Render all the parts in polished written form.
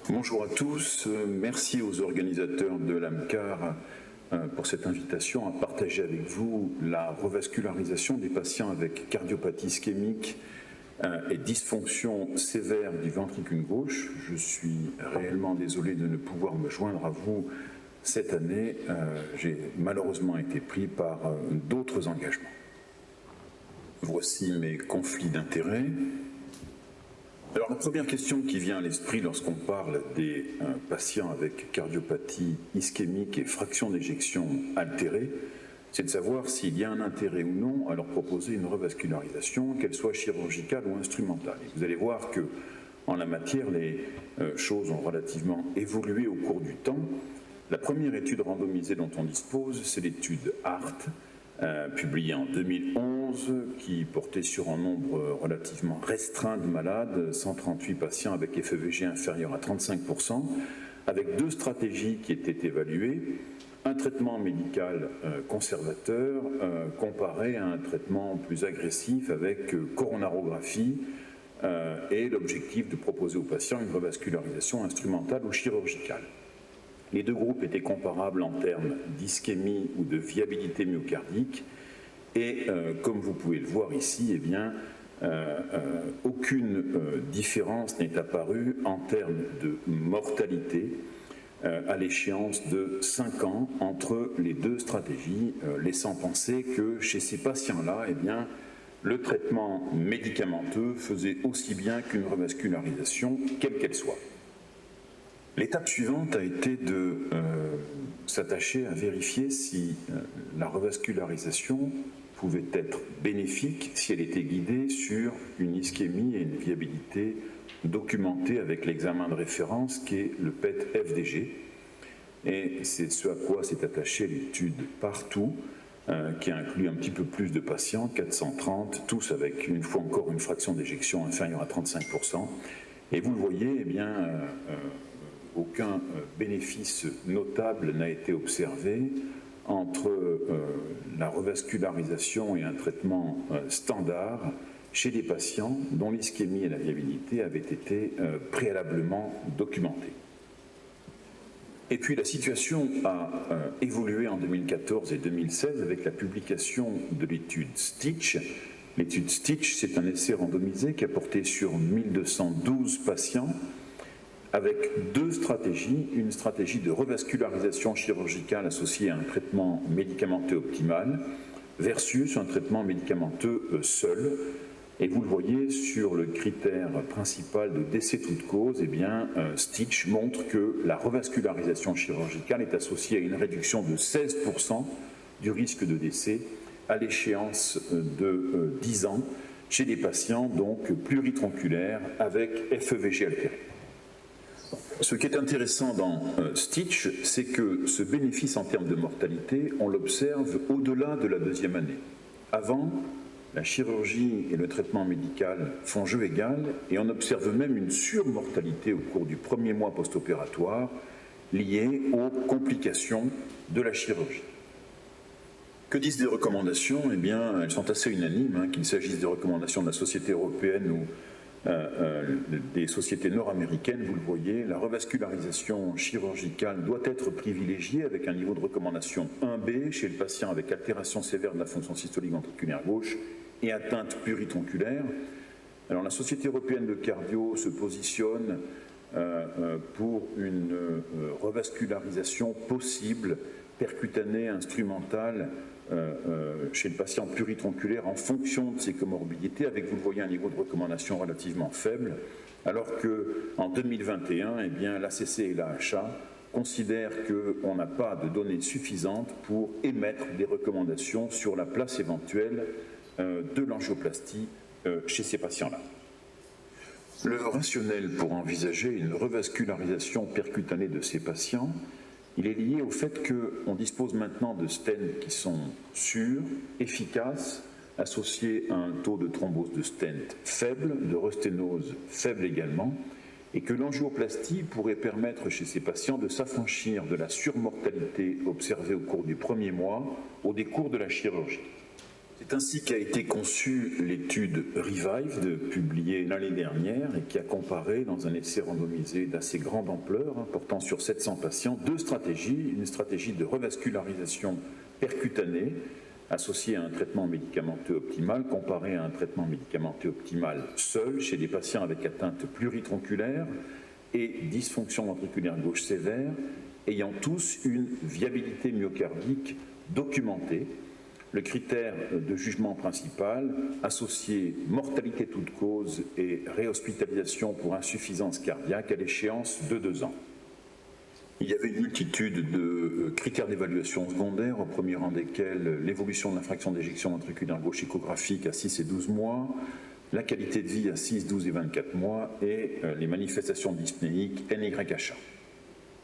Bonjour à tous, merci aux organisateurs de l'AMCAR pour cette invitation à partager avec vous la revascularisation des patients avec cardiopathie ischémique et dysfonction sévère du ventricule gauche. Je suis réellement désolé de ne pouvoir me joindre à vous cette année. J'ai malheureusement été pris par d'autres engagements. Voici mes conflits d'intérêts. Alors la première question qui vient à l'esprit lorsqu'on parle des patients avec cardiopathie ischémique et fraction d'éjection altérée, c'est de savoir s'il y a un intérêt ou non à leur proposer une revascularisation, qu'elle soit chirurgicale ou instrumentale. Et vous allez voir que en la matière, les choses ont relativement évolué au cours du temps. La première étude randomisée dont on dispose, c'est l'étude ART, publiée en 2011, qui portait sur un nombre relativement restreint de malades, 138 patients avec FEVG inférieur à 35%, avec deux stratégies qui étaient évaluées, un traitement médical conservateur comparé à un traitement plus agressif avec coronarographie et l'objectif de proposer aux patients une revascularisation instrumentale ou chirurgicale. Les deux groupes étaient comparables en termes d'ischémie ou de viabilité myocardique et comme vous pouvez le voir ici, eh bien, aucune différence n'est apparue en termes de mortalité à l'échéance de 5 ans entre les deux stratégies, laissant penser que chez ces patients-là, eh bien, le traitement médicamenteux faisait aussi bien qu'une revascularisation, quelle qu'elle soit. L'étape suivante a été de s'attacher à vérifier si la revascularisation pouvait être bénéfique si elle était guidée sur une ischémie et une viabilité documentée avec l'examen de référence qui est le PET-FDG. Et c'est ce à quoi s'est attachée l'étude Partout, qui inclut un petit peu plus de patients, 430, tous avec une fois encore une fraction d'éjection inférieure à 35%. Et vous le voyez, eh bien, aucun bénéfice notable n'a été observé entre la revascularisation et un traitement standard chez des patients dont l'ischémie et la viabilité avaient été préalablement documentées. Et puis la situation a évolué en 2014 et 2016 avec la publication de l'étude STITCH. L'étude STITCH, c'est un essai randomisé qui a porté sur 1212 patients avec deux stratégies, une stratégie de revascularisation chirurgicale associée à un traitement médicamenteux optimal versus un traitement médicamenteux seul. Et vous le voyez sur le critère principal de décès toute cause, eh bien, STITCH montre que la revascularisation chirurgicale est associée à une réduction de 16% du risque de décès à l'échéance de 10 ans chez des patients donc pluritronculaires avec FEVG altéré. Ce qui est intéressant dans STITCH, c'est que ce bénéfice en termes de mortalité, on l'observe au-delà de la deuxième année. Avant, la chirurgie et le traitement médical font jeu égal et on observe même une surmortalité au cours du premier mois post-opératoire liée aux complications de la chirurgie. Que disent les recommandations? Eh bien, elles sont assez unanimes, qu'il s'agisse des recommandations de la Société européenne ou des sociétés nord-américaines, vous le voyez, la revascularisation chirurgicale doit être privilégiée avec un niveau de recommandation 1B chez le patient avec altération sévère de la fonction systolique ventriculaire gauche et atteinte pluritronculaire. Alors la Société européenne de cardio se positionne pour une revascularisation possible, percutanée, instrumentale, chez le patient pluritronculaire en fonction de ses comorbidités, avec, vous le voyez, un niveau de recommandation relativement faible, alors qu'en 2021, eh bien, l'ACC et l'AHA considèrent qu'on n'a pas de données suffisantes pour émettre des recommandations sur la place éventuelle de l'angioplastie chez ces patients-là. Le rationnel pour envisager une revascularisation percutanée de ces patients, il est lié au fait qu'on dispose maintenant de stents qui sont sûrs, efficaces, associés à un taux de thrombose de stent faible, de resténose faible également, et que l'angioplastie pourrait permettre chez ces patients de s'affranchir de la surmortalité observée au cours du premier mois au décours de la chirurgie. C'est ainsi qu'a été conçue l'étude Revived, publiée l'année dernière et qui a comparé, dans un essai randomisé d'assez grande ampleur, portant sur 700 patients, deux stratégies. Une stratégie de revascularisation percutanée, associée à un traitement médicamenteux optimal, comparée à un traitement médicamenteux optimal seul chez des patients avec atteinte pluritronculaire et dysfonction ventriculaire gauche sévère, ayant tous une viabilité myocardique documentée. Le critère de jugement principal, associé mortalité toute cause et réhospitalisation pour insuffisance cardiaque à l'échéance de 2 ans. Il y avait une multitude de critères d'évaluation secondaires, au premier rang desquels l'évolution de la fraction d'éjection ventriculaire gauche échographique à 6 et 12 mois, la qualité de vie à 6, 12 et 24 mois et les manifestations dyspnéiques NYHA.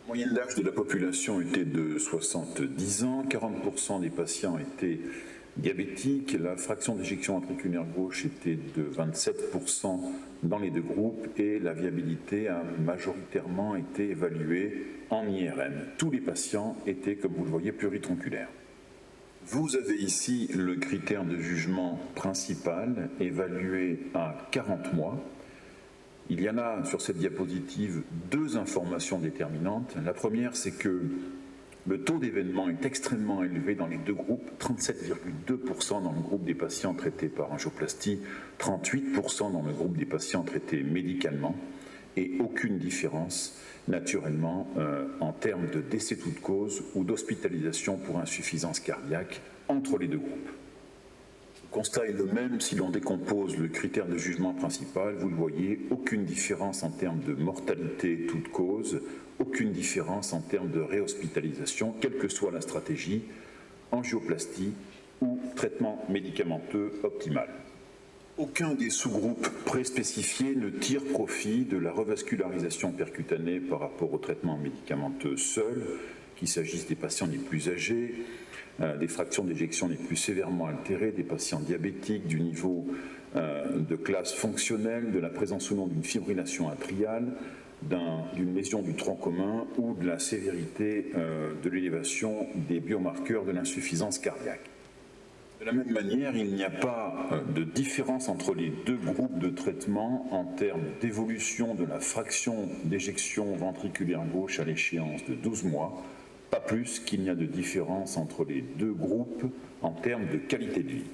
La moyenne d'âge de la population était de 70 ans, 40% des patients étaient diabétiques, la fraction d'éjection ventriculaire gauche était de 27% dans les deux groupes et la viabilité a majoritairement été évaluée en IRM. Tous les patients étaient, comme vous le voyez, pluritronculaires. Vous avez ici le critère de jugement principal évalué à 40 mois. Il y en a sur cette diapositive deux informations déterminantes. La première, c'est que le taux d'événement est extrêmement élevé dans les deux groupes, 37,2% dans le groupe des patients traités par angioplastie, 38% dans le groupe des patients traités médicalement, et aucune différence, naturellement, en termes de décès toute cause ou d'hospitalisation pour insuffisance cardiaque entre les deux groupes. Le constat est le même si l'on décompose le critère de jugement principal. Vous le voyez, aucune différence en termes de mortalité toute cause, aucune différence en termes de réhospitalisation, quelle que soit la stratégie, angioplastie ou traitement médicamenteux optimal. Aucun des sous-groupes préspécifiés ne tire profit de la revascularisation percutanée par rapport au traitement médicamenteux seul, qu'il s'agisse des patients les plus âgés, des fractions d'éjection les plus sévèrement altérées, des patients diabétiques, du niveau de classe fonctionnelle, de la présence ou non d'une fibrillation atriale, d'une lésion du tronc commun ou de la sévérité de l'élévation des biomarqueurs de l'insuffisance cardiaque. De la même manière, il n'y a pas de différence entre les deux groupes de traitement en termes d'évolution de la fraction d'éjection ventriculaire gauche à l'échéance de 12 mois, pas plus qu'il n'y a de différence entre les deux groupes en termes de qualité de vie.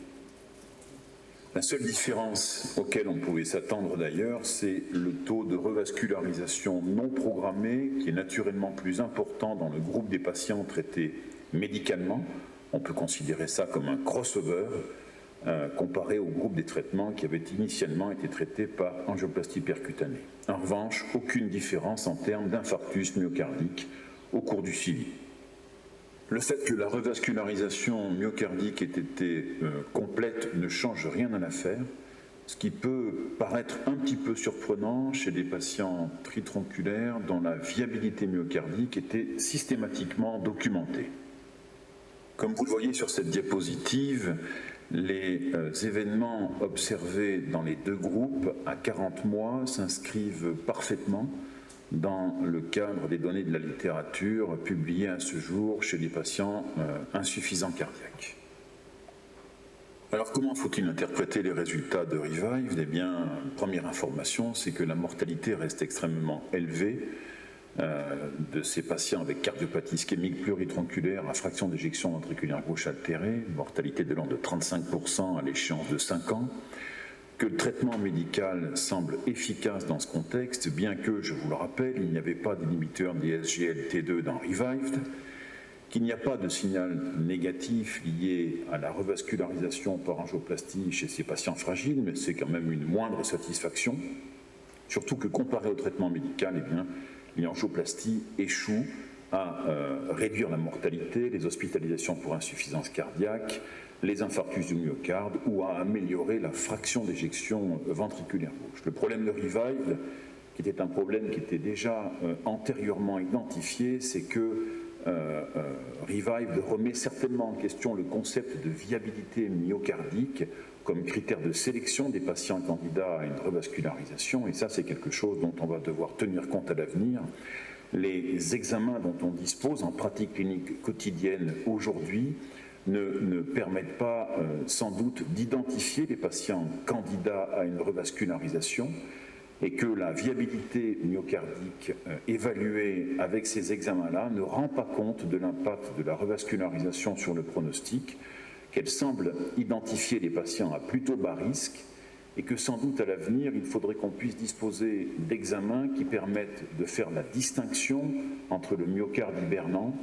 La seule différence auquel on pouvait s'attendre d'ailleurs, c'est le taux de revascularisation non programmée qui est naturellement plus important dans le groupe des patients traités médicalement. On peut considérer ça comme un crossover comparé au groupe des traitements qui avaient initialement été traités par angioplastie percutanée. En revanche, aucune différence en termes d'infarctus myocardique au cours du suivi. Le fait que la revascularisation myocardique ait été complète ne change rien à l'affaire, ce qui peut paraître un petit peu surprenant chez des patients tritronculaires dont la viabilité myocardique était systématiquement documentée. Comme vous le voyez sur cette diapositive, les événements observés dans les deux groupes à 40 mois s'inscrivent parfaitement dans le cadre des données de la littérature publiées à ce jour chez les patients insuffisants cardiaques. Alors comment faut-il interpréter les résultats de Revived ? Eh bien, première information, c'est que la mortalité reste extrêmement élevée de ces patients avec cardiopathie ischémique pluritronculaire à fraction d'éjection ventriculaire gauche altérée, mortalité de l'ordre de 35% à l'échéance de 5 ans, que le traitement médical semble efficace dans ce contexte, bien que, je vous le rappelle, il n'y avait pas d'inhibiteur des SGLT2 dans Revived, qu'il n'y a pas de signal négatif lié à la revascularisation par angioplastie chez ces patients fragiles, mais c'est quand même une moindre satisfaction, surtout que comparé au traitement médical, eh bien, l'angioplastie échoue à réduire la mortalité, les hospitalisations pour insuffisance cardiaque, les infarctus du myocarde ou à améliorer la fraction d'éjection ventriculaire gauche. Le problème de Revived, qui était un problème qui était déjà antérieurement identifié, c'est que Revived remet certainement en question le concept de viabilité myocardique comme critère de sélection des patients candidats à une revascularisation, et ça c'est quelque chose dont on va devoir tenir compte à l'avenir. Les examens dont on dispose en pratique clinique quotidienne aujourd'hui ne permettent pas sans doute d'identifier les patients candidats à une revascularisation et que la viabilité myocardique évaluée avec ces examens-là ne rend pas compte de l'impact de la revascularisation sur le pronostic, qu'elle semble identifier les patients à plutôt bas risque et que sans doute à l'avenir, il faudrait qu'on puisse disposer d'examens qui permettent de faire la distinction entre le myocarde hibernant,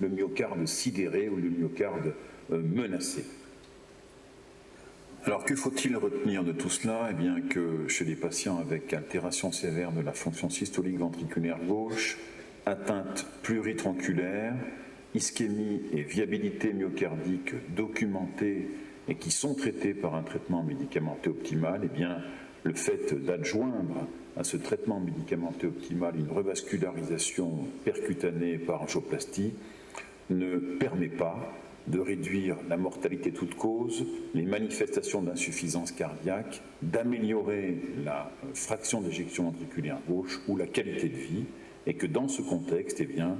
le myocarde sidéré ou le myocarde menacé. Alors que faut-il retenir de tout cela? Eh bien que chez les patients avec altération sévère de la fonction systolique ventriculaire gauche, atteinte pluritronculaire, ischémie et viabilité myocardique documentées et qui sont traités par un traitement médicamenteux optimal, eh bien le fait d'adjoindre à ce traitement médicamenteux optimal une revascularisation percutanée par angioplastie ne permet pas de réduire la mortalité toute cause, les manifestations d'insuffisance cardiaque, d'améliorer la fraction d'éjection ventriculaire gauche ou la qualité de vie, et que dans ce contexte, eh bien,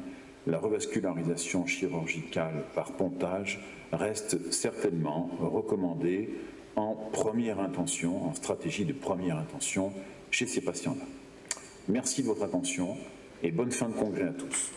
la revascularisation chirurgicale par pontage reste certainement recommandée en première intention, en stratégie de première intention chez ces patients-là. Merci de votre attention et bonne fin de congrès à tous.